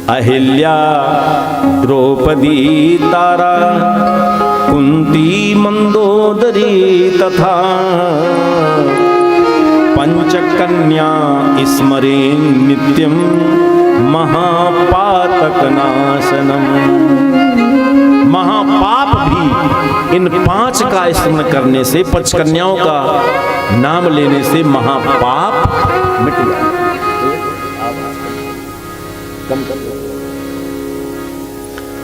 अहिल्या, द्रौपदी, तारा, कुंती, मंदोदरी तथा पंचकन्या स्मरेन नित्यम महापातकनाशनम। महापाप भी इन 5 का स्मरण करने से, पंचकन्याओं का नाम लेने से महापाप मिट जाता है।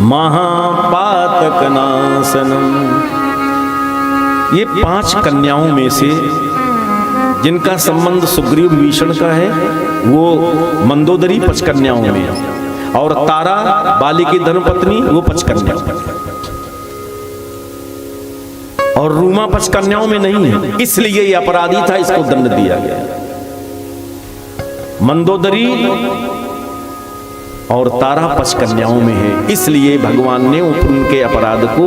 महापातकनाशनम। ये 5 कन्याओं में से जिनका संबंध सुग्रीव विभीषण का है वो मंदोदरी 5 कन्याओं में है, और तारा बाली की धर्मपत्नी वो 5 कन्याओं में, और रूमा 5 कन्याओं में नहीं है, इसलिए ये अपराधी था, इसको दंड दिया गया। मंदोदरी और तारा 5 कन्याओं में है, इसलिए भगवान ने उनके अपराध को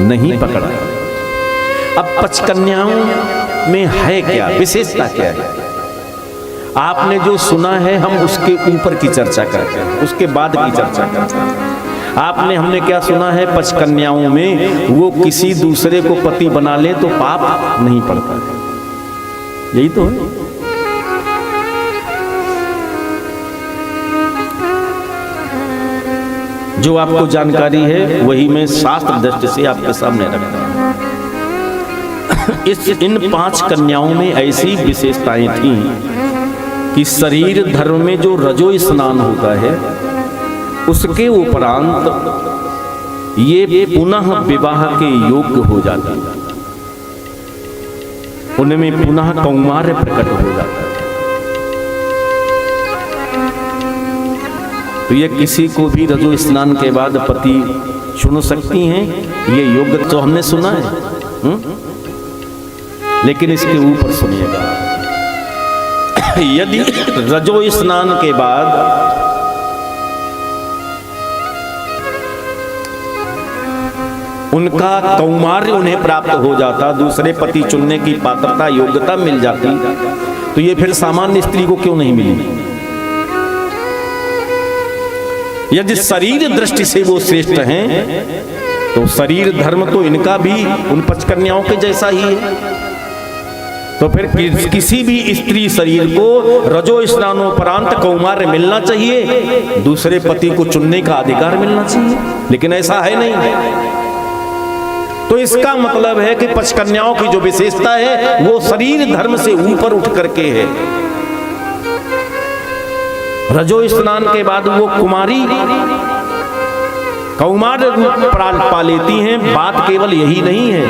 नहीं पकड़ा। अब 5 कन्याओं में है क्या, विशेषता क्या है? आपने जो सुना है हम उसके ऊपर की चर्चा करते हैं, उसके बाद की चर्चा करते हैं। हमने क्या सुना है? 5 कन्याओं में वो किसी दूसरे को पति बना ले तो पाप नहीं पड़ता, यही तो है। जो आपको जानकारी है वही मैं शास्त्र दृष्टि से आपके सामने रखता हूं। इन 5 कन्याओं में ऐसी विशेषताएं थीं कि शरीर धर्म में जो रजो स्नान होता है उसके उपरांत ये पुनः विवाह के योग्य हो जाती है, उनमें पुनः कौमार्य प्रकट हो जाता है। तो ये किसी को भी रजो स्नान के बाद पति चुन सकती हैं, ये योग्य तो हमने सुना है। लेकिन इसके ऊपर सुनिएगा, यदि रजो स्नान के बाद उनका कौमार्य उन्हें प्राप्त हो जाता, दूसरे पति चुनने की पात्रता योग्यता मिल जाती, तो ये फिर सामान्य स्त्री को क्यों नहीं मिली? यदि शरीर दृष्टि से वो श्रेष्ठ हैं तो शरीर धर्म तो इनका भी उन 5 कन्याओं के जैसा ही है। तो फिर किसी भी स्त्री शरीर को रजो स्नानोपरांत कौमार्य मिलना चाहिए, दूसरे पति को चुनने का अधिकार मिलना चाहिए, लेकिन ऐसा है नहीं। तो इसका मतलब है कि 5 कन्याओं की जो विशेषता है वो शरीर धर्म से ऊपर उठ करके है। रजो स्नान के बाद वो कुमारी कौमार्य रूप पा लेती हैं। बात केवल यही नहीं है,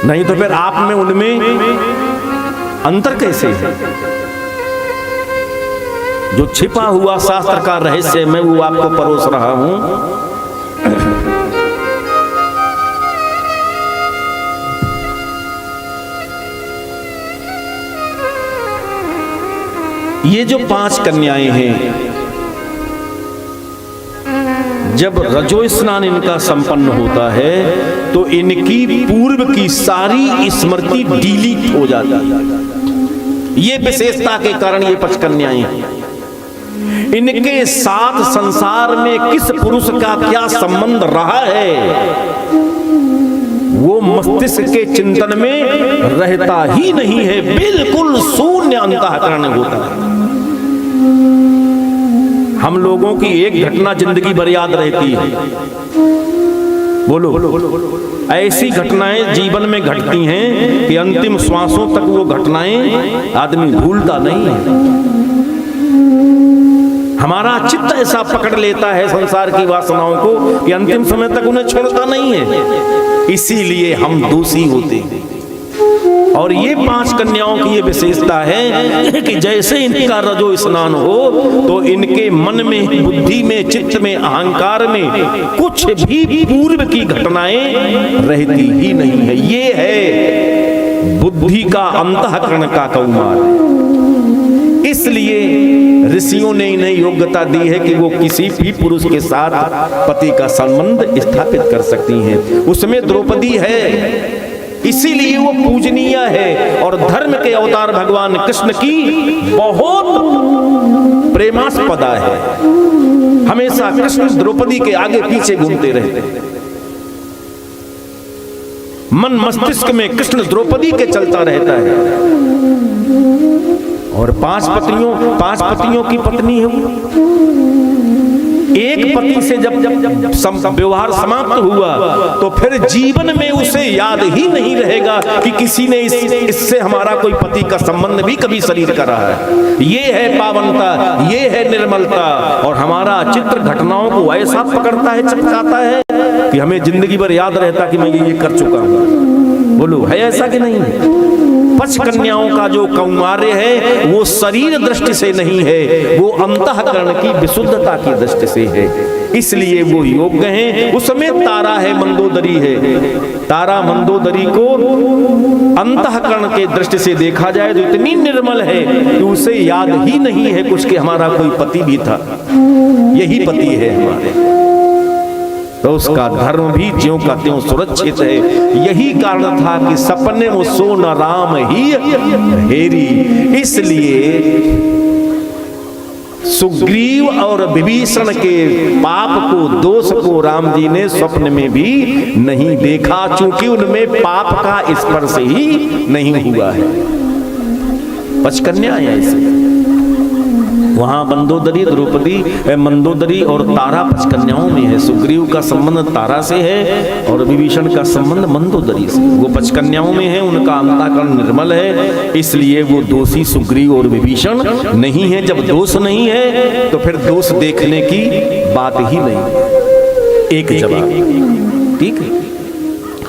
नहीं तो फिर आप में उनमें अंतर कैसे है? जो छिपा हुआ शास्त्र का रहस्य मैं वो आपको परोस रहा हूं। ये जो 5 कन्याएं हैं, जब रजो स्नान इनका संपन्न होता है तो इनकी पूर्व की सारी स्मृति डिलीट हो जाती है। ये विशेषता के कारण ये 5 कन्याएं हैं। इनके साथ संसार में किस पुरुष का क्या संबंध रहा है वो मस्तिष्क के चिंतन में रहता ही नहीं है, बिल्कुल शून्य अंतःकरण होता है। हम लोगों की एक घटना जिंदगी भर याद रहती है। बोलो, ऐसी घटनाएं जीवन में घटती हैं कि अंतिम श्वासों तक वो घटनाएं आदमी भूलता नहीं है। हमारा चित्त ऐसा पकड़ लेता है संसार की वासनाओं को कि अंतिम समय तक उन्हें छोड़ता नहीं है, इसीलिए हम दोषी होते हैं। और ये 5 कन्याओं की ये विशेषता है कि जैसे इनका रजो स्नान हो तो इनके मन में, बुद्धि में, चित्त में, अहंकार में कुछ भी पूर्व की घटनाएं रहती ही नहीं है। ये है बुद्धि का अंतःकरण का कौमार। इसलिए ऋषियों ने इन्हें योग्यता दी है कि वो किसी भी पुरुष के साथ पति का संबंध स्थापित कर सकती हैं। उसमें द्रौपदी है, इसीलिए वो पूजनीय है और धर्म के अवतार भगवान कृष्ण की बहुत प्रेमास्पदा है। हमेशा कृष्ण द्रौपदी के आगे पीछे घूमते रहते, मन मस्तिष्क में कृष्ण द्रौपदी के चलता रहता है। और पांच पतियों की पत्नी है वो। एक पति से जब व्यवहार समाप्त हुआ तो फिर जीवन में उसे याद ही नहीं रहेगा कि किसी ने इससे हमारा कोई पति का संबंध भी कभी शरीर का रहा है। ये है पावनता, ये है निर्मलता। और हमारा चित्र घटनाओं को ऐसा पकड़ता है, चमकाता है कि हमें जिंदगी भर याद रहता कि मैं ये कर चुका हूं। बोलो, है ऐसा कि नहीं है? पच कन्याओं का जो कौमार्य है वो शरीर दृष्टि से नहीं है, वो अंतःकरण की विशुद्धता की दृष्टि से है। इसलिए वो योग्य हैं। उसमें तारा है, मंदोदरी है। तारा मंदोदरी को अंतःकरण के दृष्टि से देखा जाए तो इतनी निर्मल है कि उसे याद ही नहीं है कुछ कि हमारा कोई पति भी था। यही पति है हमारे, तो उसका धर्म भी ज्यों का त्यों सुरक्षित है। यही कारण था कि सपने में सो न राम ही हेरी। इसलिए सुग्रीव और विभीषण के पाप को, दोष को राम जी ने स्वप्न में भी नहीं देखा, चूंकि उनमें पाप का स्पर्श ही नहीं हुआ है। पचकन्या है ऐसे। वहां मंदोदरी, द्रौपदी, मंदोदरी और तारा पचकन्याओं में है। सुग्रीव का संबंध तारा से है और विभीषण का संबंध मंदोदरी से। वो पचकन्याओं में है, उनका अंतःकरण निर्मल है, इसलिए वो दोषी सुग्रीव और विभीषण नहीं है। जब दोष नहीं है तो फिर दोष देखने की बात ही नहीं। एक जवाब, ठीक है।